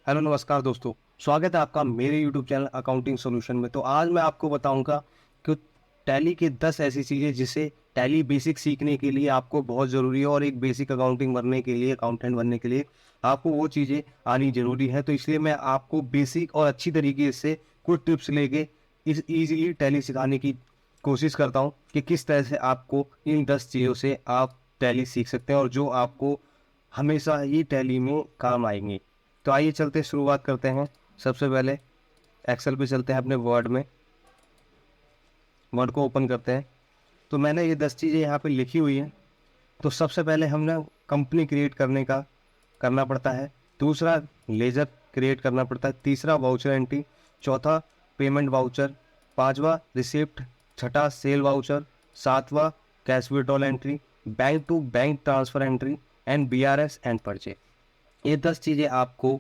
Hello नमस्कार दोस्तों। स्वागत है आपका मेरे यूट्यूब चैनल अकाउंटिंग सॉल्यूशन में। तो आज मैं आपको बताऊंगा कि टैली के 10 ऐसी चीज़ें जिसे टैली बेसिक सीखने के लिए आपको बहुत ज़रूरी है और एक बेसिक अकाउंटिंग बनने के लिए, अकाउंटेंट बनने के लिए आपको वो चीज़ें आनी ज़रूरी है। तो इसलिए मैं आपको बेसिक और अच्छी तरीके से कुछ टिप्स लेके इस ईजिली टैली सिखाने की कोशिश करता हूँ कि किस तरह से आपको इन 10 चीज़ों से आप टैली सीख सकते हैं और जो आपको हमेशा ही टैली में काम आएंगी। तो आइए चलते शुरुआत करते हैं। सबसे पहले एक्सेल पे चलते हैं, अपने वर्ड में वर्ड को ओपन करते हैं। तो मैंने ये 10 चीज़ें यहाँ पे लिखी हुई हैं। तो सबसे पहले हमने कंपनी क्रिएट करने का करना पड़ता है। दूसरा लेजर क्रिएट करना पड़ता है। तीसरा वाउचर एंट्री। चौथा पेमेंट वाउचर। पांचवा रिसिप्ट। छठा सेल वाउचर। सातवां cash withdrawal entry. Bank to bank transfer entry and BRS and purchase. ये 10 चीज़ें आपको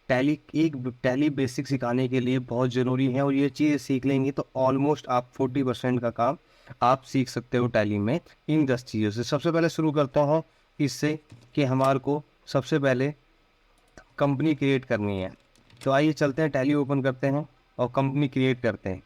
टैली बेसिक सिखाने के लिए बहुत ज़रूरी है और ये चीज़ें सीख लेंगे तो ऑलमोस्ट आप 40% का काम आप सीख सकते हो टैली में इन 10 चीज़ों से। सबसे पहले शुरू करता हूँ इससे कि हमारे को सबसे पहले कंपनी क्रिएट करनी है। तो आइए चलते हैं, टैली ओपन करते हैं और कंपनी क्रिएट करते हैं।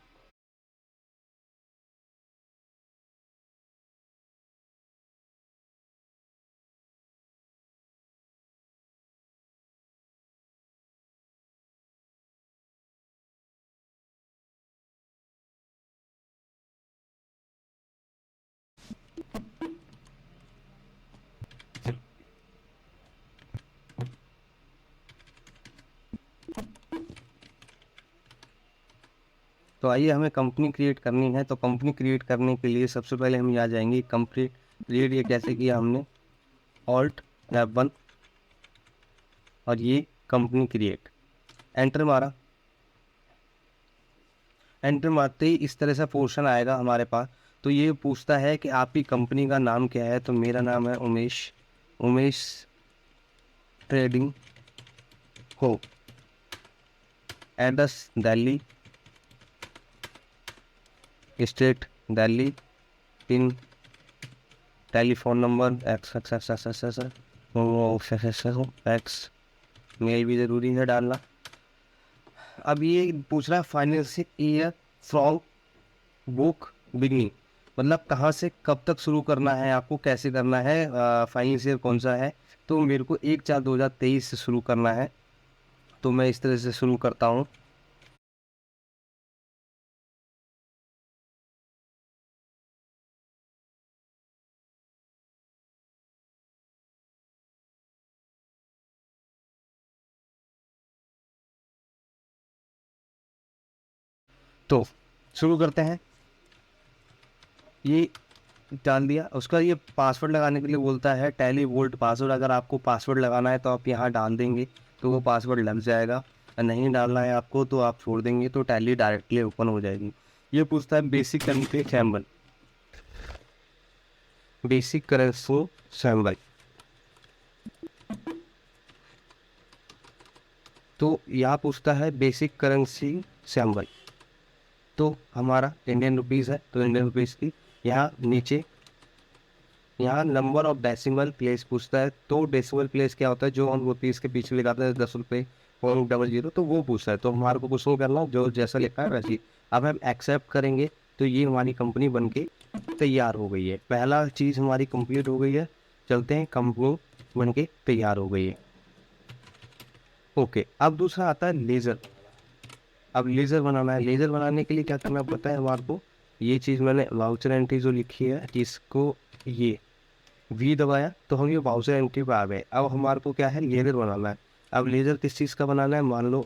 तो आइए, हमें कंपनी क्रिएट करनी है। तो कंपनी क्रिएट करने के लिए सबसे पहले हम यहाँ जाएंगे, कंपनी क्रिएट ये कैसे किया हमने, ऑल्ट F1 और ये कंपनी क्रिएट, एंटर मारा। एंटर मारते ही इस तरह से पोर्शन आएगा हमारे पास। तो ये पूछता है कि आपकी कंपनी का नाम क्या है। तो मेरा नाम है उमेश, उमेश ट्रेडिंग हो। Address Delhi, state Delhi, pin, telephone number x x x x x x x, mail भी ज़रूरी है डालना। अब ये पूछ रहा है financial year from book beginning, मतलब कहाँ से कब तक शुरू करना है, आपको कैसे करना है, फाइनेंस ईयर कौन सा है। तो मेरे को 1/4/2023 से शुरू करना है। तो मैं इस तरह से शुरू करता हूँ। तो शुरू करते हैं। ये डाल दिया। उसका ये पासवर्ड लगाने के लिए बोलता है टैली वोल्ट पासवर्ड। अगर आपको पासवर्ड लगाना है तो आप यहाँ डाल देंगे तो वो पासवर्ड लग जाएगा, और नहीं डालना है आपको तो आप छोड़ देंगे तो टैली डायरेक्टली ओपन हो जाएगी। ये पूछता है basic currency sample, basic currency sample. तो यहाँ पूछता है बेसिक करेंसी सैम्बल। तो हमारा इंडियन रुपीज़ है तो इंडियन रुपीज़ की यहाँ नीचे, यहाँ नंबर ऑफ डेसिमल प्लेस पूछता है। तो डेसिमल प्लेस क्या होता है, जो हम रुपीज़ के पीछे लगाते हैं 10 रुपये .00, तो वो पूछता है। तो हमारे को कुछ नहीं करना, जो जैसा लिखा है वैसे ही। अब हम एक्सेप्ट करेंगे तो ये हमारी कंपनी बन के तैयार हो गई है। पहला चीज़ हमारी कंप्लीट हो गई है। चलते हैं, कंपनी बन के तैयार हो गई है। ओके, अब दूसरा आता है लेज़र। अब लेज़र बनाना है। लेज़र बनाने के लिए क्या करना पड़ता है हमारे को, ये चीज़ मैंने वाउचर एंट्री जो लिखी है इसको ये वी दबाया तो हम ये वाउचर एंट्री पे आ गए। अब हमारे को क्या है, लेज़र बनाना है। अब लेज़र किस चीज़ का बनाना है, मान लो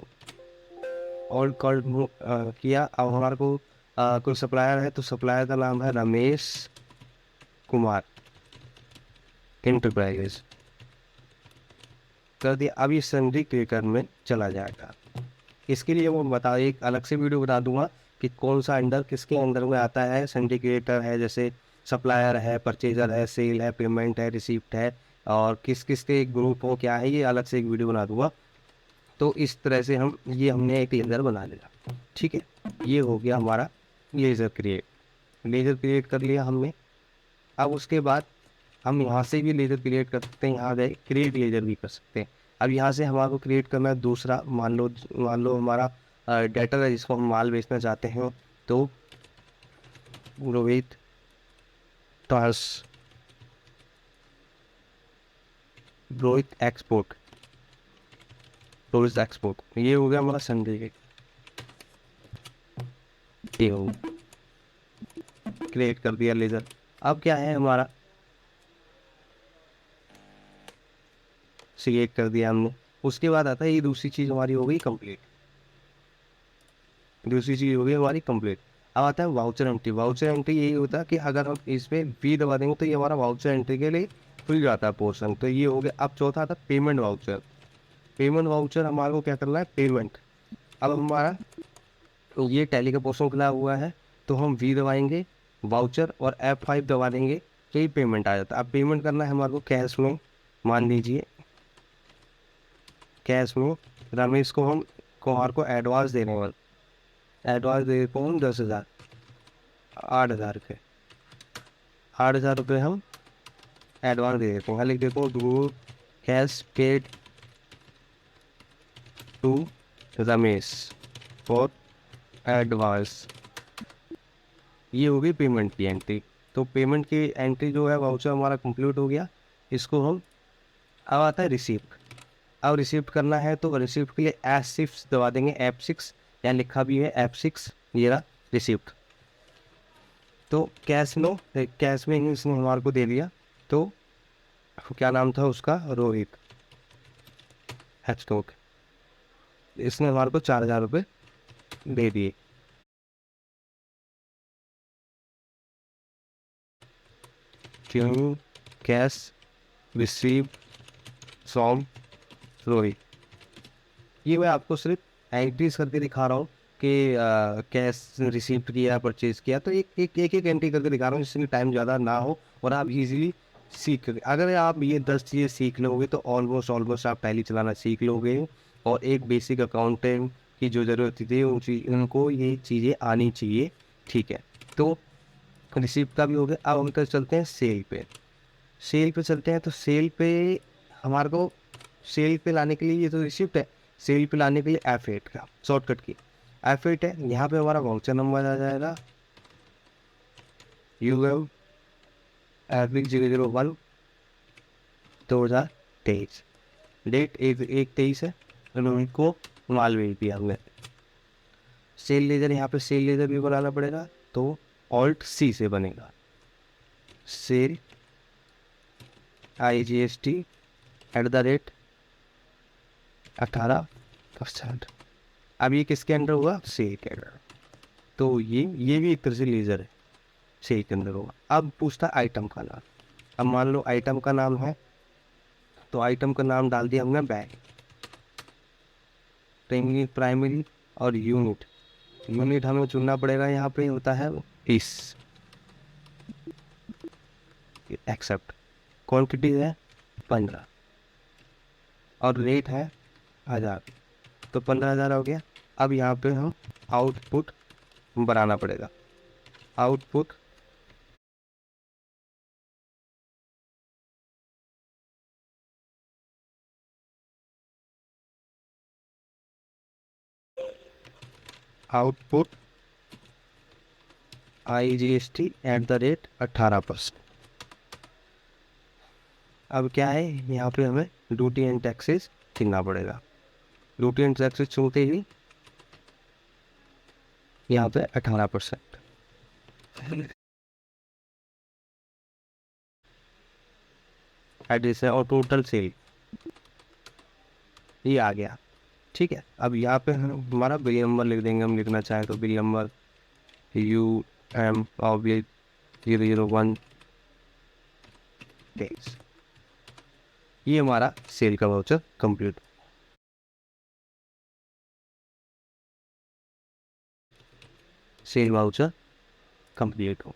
ऑल कॉल किया। अब हमारे को कोई सप्लायर है तो सप्लायर का नाम है रमेश कुमार इंटरप्राइजेस, कर दिया। अब ये सन्ड्री क्रिएटर में चला जाएगा। इसके लिए वो बता, एक अलग से वीडियो बता दूंगा कि कौन सा अंडर किसके अंदर में आता है। सन्ड्री क्रिएटर है, जैसे सप्लायर है, परचेजर है, सेल है, पेमेंट है, रिसीप्ट है, और किस किस के ग्रुप हो क्या है, ये अलग से एक वीडियो बना दूंगा। तो इस तरह से हमने एक लेज़र बना लिया। ठीक है, ये हो गया हमारा लेज़र क्रिएट। लेज़र क्रिएट कर लिया हमने। अब उसके बाद हम यहाँ से भी लेज़र क्रिएट कर सकते हैं, यहाँ गए क्रिएट लेज़र भी कर सकते हैं। अब यहाँ से हमारे को क्रिएट करना है दूसरा, मान लो हमारा डेटर है जिसको हम माल बेचना चाहते हैं, तो Rohit trans Rohit export, Rohit export, ये हो गया हमारा संडे, ये हो क्रिएट कर दिया लेजर। अब क्या है हमारा, क्रिएट कर दिया हमने। उसके बाद आता है ये दूसरी चीज़ हमारी हो गई कंप्लीट, दूसरी चीज़ हो गई हमारी कंप्लीट। अब आता है वाउचर एंट्री। वाउचर एंट्री यही होता है कि अगर हम इसमें वी दबा देंगे तो ये हमारा वाउचर एंट्री के लिए खुल जाता है पोर्शन, तो ये हो गया। अब चौथा आता है पेमेंट वाउचर। पेमेंट वाउचर हमारे को क्या करना है, पेमेंट। अब हमारा ये टैली का पोर्शन खुला हुआ है, तो हम वी दबाएंगे वाउचर और F5 दबा देंगे तो ये पेमेंट आ जाता है। अब पेमेंट करना है हमारे को कैश में, मान लीजिए कैश में रमेश को हम कुमार को एडवांस देने वाले, एडवांस दे देते हैं 10,000, 8,000 के 8,000 रुपये हम एडवांस दे देते हैं। लिख देते हैं do cash paid to Ramesh for advance. ये हो गई पेमेंट की एंट्री। तो पेमेंट की एंट्री जो है वाउचर हमारा कंप्लीट हो गया। इसको हम, अब आता है रिसिप्ट। अब रिसिप्ट करना है तो रिसिप्ट के लिए F6 दबा देंगे, F6, यहाँ लिखा भी है F6, ये रहा रिसिप्ट। तो कैश लो, कैश में ही इसने हमारे को दे दिया, तो क्या नाम था उसका, रोहित हैचटॉक, इसने हमारे को 4,000 रुपये दे दिए। क्यों कैश रिसीव फ्रॉम रोहित, ये मैं आपको सिर्फ एंट्रीज करके दिखा रहा हूँ कि कैश रिसीव किया परचेज किया, तो एक एंट्री करके दिखा रहा हूँ जिससे टाइम ज़्यादा ना हो और आप इजीली सीख कर, अगर आप ये 10 चीज़ें सीख लोगे तो ऑलमोस्ट आप टैली चलाना सीख लोगे। और एक बेसिक अकाउंटेंट की जो ज़रूरत थी उनको ये चीज़ें आनी चाहिए, ठीक है। तो रिसीप्ट का भी हो गया। अब हम तो चलते हैं सेल पे, सेल पे चलते हैं। तो सेल पे हमारे को, सेल पे लाने के लिए ये तो रिसिप्ट है, सेल पे लाने के लिए F8 का शॉर्टकट की F8 है। यहाँ पे हमारा वाउचर नंबर आ जाएगा UM एवरेज 001 2023, डेट 1/23 है, रोहित को माल भेज दिया हमने। सेल लेजर, यहाँ पे सेल लेजर भी बनाना पड़ेगा, तो Alt+C से बनेगा, सेल IGST@18%। अब ये किसके अंडर हुआ, सेल के अंडर। तो ये भी एक तरह से लेजर है, सेल के अंदर होगा। अब पूछता है आइटम का नाम। अब मान लो आइटम का नाम है, तो आइटम का नाम डाल दिया हमने बैग, प्राइमरी और यूनिट। यूनिट हमें चुनना पड़ेगा, यहाँ पे होता है इस एक्सेप्ट। क्वांटिटी है 15 और रेट है 1,000, तो 15,000 हो गया। अब यहाँ पे हम आउटपुट बनाना पड़ेगा, आउटपुट आउटपुट IGST@18%। अब क्या है, यहाँ पे हमें ड्यूटी एंड टैक्सेस लिखना पड़ेगा। ड्यूटी एंड टैक्सेस चुनते ही यहाँ पे 18% एड्रेस है और टोटल सेल ये आ गया, ठीक है। अब यहाँ पे हम हमारा बिल नंबर लिख देंगे, हम लिखना चाहें तो बिल नंबर UM और 001 डेज। ये हमारा सेल का voucher complete, cell voucher complete हो।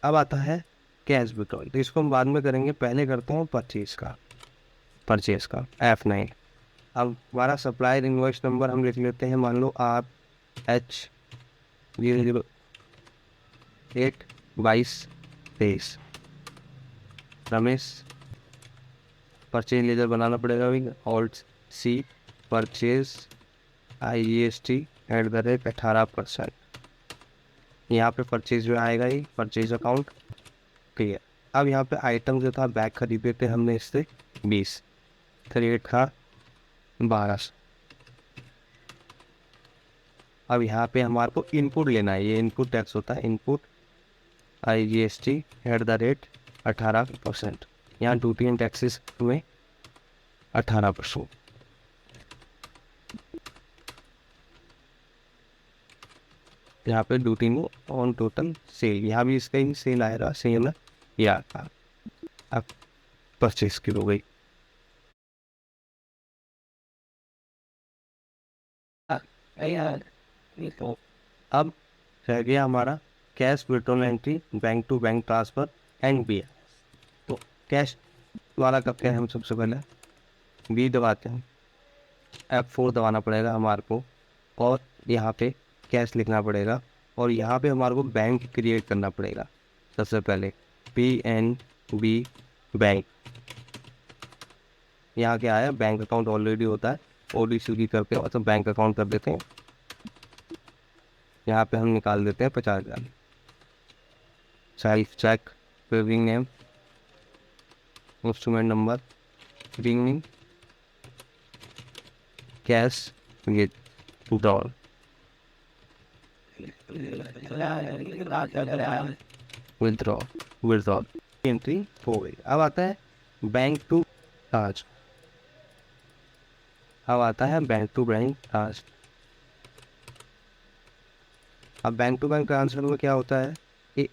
अब आता है कैश विड्रॉल, तो इसको हम बाद में करेंगे, पहले करते हैं परचेज का F9। अब हमारा सप्लायर इनवॉइस नंबर हम लिख लेते हैं, मान लो RH00822 रमेश। परचेज लेजर बनाना पड़ेगा भी, Alt सी परचेज IGST @18%। यहाँ पे परचेज में आएगा ही परचेज अकाउंट। ठीक है, अब यहाँ पे आइटम जो था बैग खरीदे थे हमने इससे 20, रेट था 1200। अब यहाँ पे हमारे को इनपुट लेना है, ये इनपुट टैक्स होता है, इनपुट IGST @18%। यहाँ ड्यूटी एंड टैक्सेस में 18%। यहाँ पे ड्यूटी में ऑन टोटल सेल, यहाँ भी इसका ही सेल आएगा, सेल या अब परचेज की हो गई। अब रह गया हमारा cash withdrawal entry, bank to bank transfer and B. तो कैश वाला करते हैं हम सबसे पहले, बी दबाते हैं, F4 दबाना पड़ेगा हमारे को, और यहाँ पे कैश लिखना पड़ेगा, और यहाँ पे हमारे को बैंक क्रिएट करना पड़ेगा। सबसे पहले PNB बैंक, यहाँ क्या आया, बैंक अकाउंट ऑलरेडी होता है, ODC करके मतलब बैंक अकाउंट कर देते हैं। यहाँ पे हम निकाल देते हैं 50,000। Self cheque, paying name, instrument number, beginning, cash, ये विड्रॉल। विड्रॉल एंट्री हो गई। अब आता है बैंक टू चार्ज, अब आता है बैंक टू बैंक ट्रांसफर। अब बैंक टू बैंक ट्रांसफर में क्या होता है कि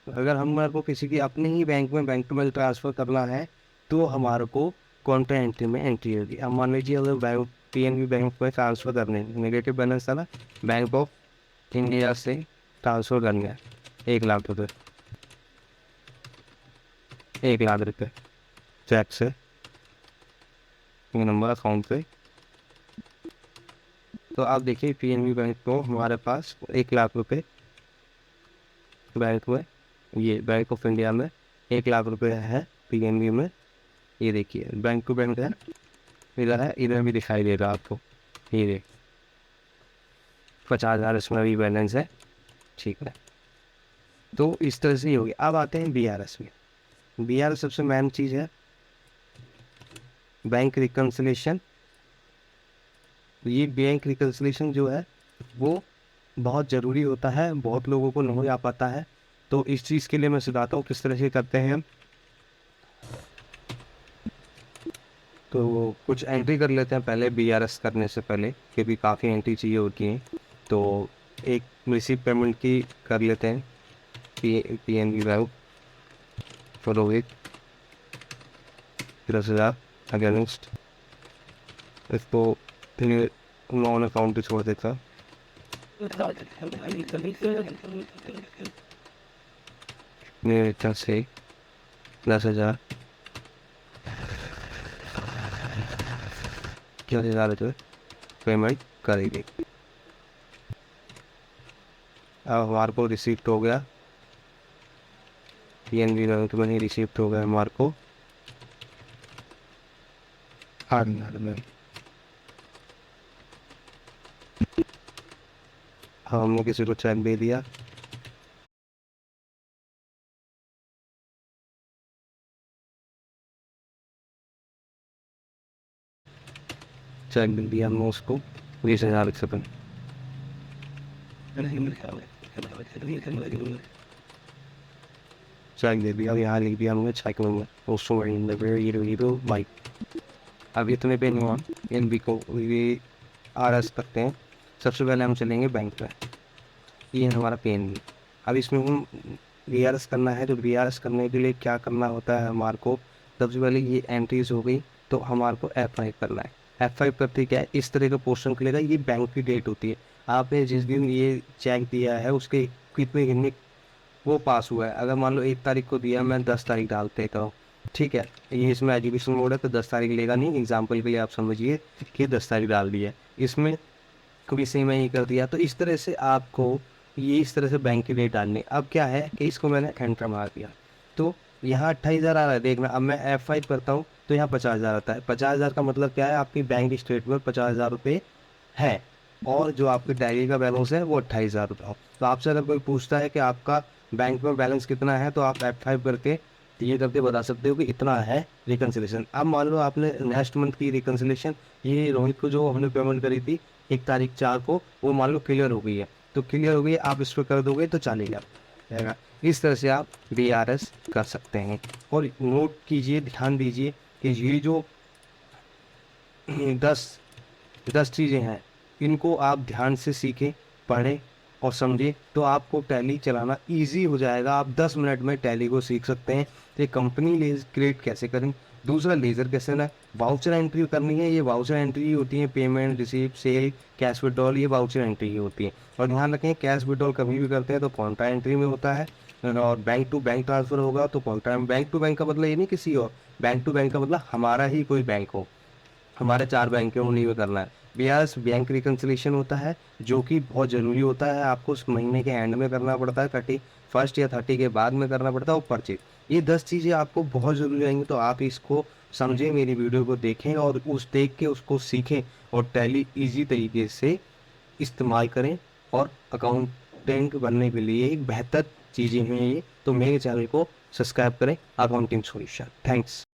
अगर हमारे को किसी की अपने ही बैंक में बैंक टू बैंक ट्रांसफ़र करना है तो हमारे को काउंटर एंट्री में एंट्री होगी। अब मान लीजिए अगर बैंक PNB बैंक में ट्रांसफ़र करने, नेगेटिव बैलेंस था ना, बैंक ऑफ इंडिया से ट्रांसफ़र करना है 1,00,000 रुपये, 1,00,000 रुपये चेक से नंबर अकाउंट पे। तो आप देखिए PNB बैंक को हमारे पास 1,00,000 रुपये बैंक में, ये बैंक ऑफ इंडिया में 1,00,000 रुपये है PNB में। ये देखिए बैंक टू बैंक है, इधर है, इधर भी दिखाई दे रहा आपको, ये देख 50,000 इसमें भी बैलेंस है। ठीक है, तो इस तरह से ही होगी। अब आते हैं BRS में। BRS सबसे मेन चीज़ है, बैंक रिकन्सिलेशन। ये बैंक रिकन्सिलेशन जो है वो बहुत ज़रूरी होता है, बहुत लोगों को नहीं आ पाता है, तो इस चीज़ के लिए मैं सिखाता हूँ किस तरह से करते हैं हम। तो कुछ एंट्री कर लेते हैं पहले BRS करने से पहले, क्योंकि काफ़ी एंट्री चाहिए होती हैं। तो एक रिसीव पेमेंट की कर लेते हैं, PNB bank follow with 10,000 against, इसको नॉन अकाउंट छोड़ देता। मेरे तरफ से 10,000 रुपये पेमेंट करेगी। अब हमारे को रिसीप्ट हो गया, PNB बैंक में ही रिसीप्ट हो गया हमारे को 8,000 में। हमने किसी को चेक दे दिया, चेक दे दिया हमने उसको 20,000 रुपये। चेक दे दिया, यहाँ लिख दिया हमने चेक में उसको बाइक। अब इतने पे नहीं हुआ, NB को ये RS करते हैं। सबसे पहले हम चलेंगे बैंक पे, ये हमारा PNB। अब इसमें हम BRS करना है, तो BRS करने के लिए क्या करना होता है हमारे को, सबसे पहले ये एंट्रीज हो गई, तो हमारे को F5 करना है। F5 करते क्या है, इस तरह का पोर्शन खुलेगा, ये बैंक की डेट होती है, आपने जिस दिन ये चेक दिया है उसके कितने दिन वो पास हुआ है। अगर मान लो 1 तारीख को दिया, मैं 10 तारीख डाल देता हूँ, ठीक है, ये इसमें एजुकेशन मोड है तो 10 तारीख लेगा नहीं, एग्जाम्पल के लिए आप समझिए कि 10 तारीख डाल दिया, इसमें कभी से मैं ही कर दिया। तो इस तरह से आपको ये इस तरह से बैंक की डेट डालनी। अब क्या है कि इसको मैंने एंटर मार दिया, तो यहाँ 28,000 आ रहा है, देखना। अब मैं F5 करता हूँ तो यहाँ 50,000 आता है। 50,000 का मतलब क्या है, आपकी बैंक स्टेटमेंट में 50,000 रुपये है, और जो आपके डायरी का बैलेंस है वो 28,000 रुपये हो। तो आपसे अगर कोई पूछता है कि आपका बैंक में बैलेंस कितना है, तो आप F5 करके ये करके बता सकते हो कि इतना है रिकन्सिलेशन। अब मान लो आपने नेक्स्ट मंथ की रिकन्सिलेशन, ये रोहित को जो हमने पेमेंट करी थी 1 तारीख 4 को, वो मान लो क्लियर हो गई है, तो क्लियर हो गई है, आप इस पर कर दोगे तो चलेगा रहेगा। इस तरह से आप BRS कर सकते हैं। और नोट कीजिए, ध्यान दीजिए कि ये जो 10 10 चीज़ें हैं, इनको आप ध्यान से सीखें, पढ़ें और समझें, तो आपको टैली चलाना इजी हो जाएगा। आप 10 मिनट में टैली को सीख सकते हैं। तो एक कंपनी लेज क्रिएट कैसे करें, दूसरा लेज़र कैसे ना, वाउचर एंट्री करनी है। ये वाउचर एंट्री होती है, payment, receipt, sale, cash withdrawal, ये वाउचर एंट्री होती है। और ध्यान रखें, कैश विड्रॉल कभी भी करते हैं तो कॉन्ट्रा एंट्री में होता है, और बैंक टू बैंक ट्रांसफर होगा तो कॉन्ट्रा। बैंक टू बैंक का मतलब ये नहीं किसी और, बैंक टू बैंक का मतलब हमारा ही कोई बैंक हो, हमारे 4 बैंक है, उन्हीं में करना है। ब्याज बैंक रिकन्सिलेशन होता है, जो कि बहुत ज़रूरी होता है, आपको उस महीने के एंड में करना पड़ता है, 31 या 30 के बाद में करना पड़ता है, वो परचेज। ये 10 चीज़ें आपको बहुत ज़रूरी रहेंगी, तो आप इसको समझें, मेरी वीडियो को देखें और उस देख के उसको सीखें, और टैली ईजी तरीके से इस्तेमाल करें, और अकाउंटेंट बनने के लिए एक बेहतर चीज़ें हैं ये। तो मेरे चैनल को सब्सक्राइब करें, अकाउंटिंग सॉल्यूशन। थैंक्स।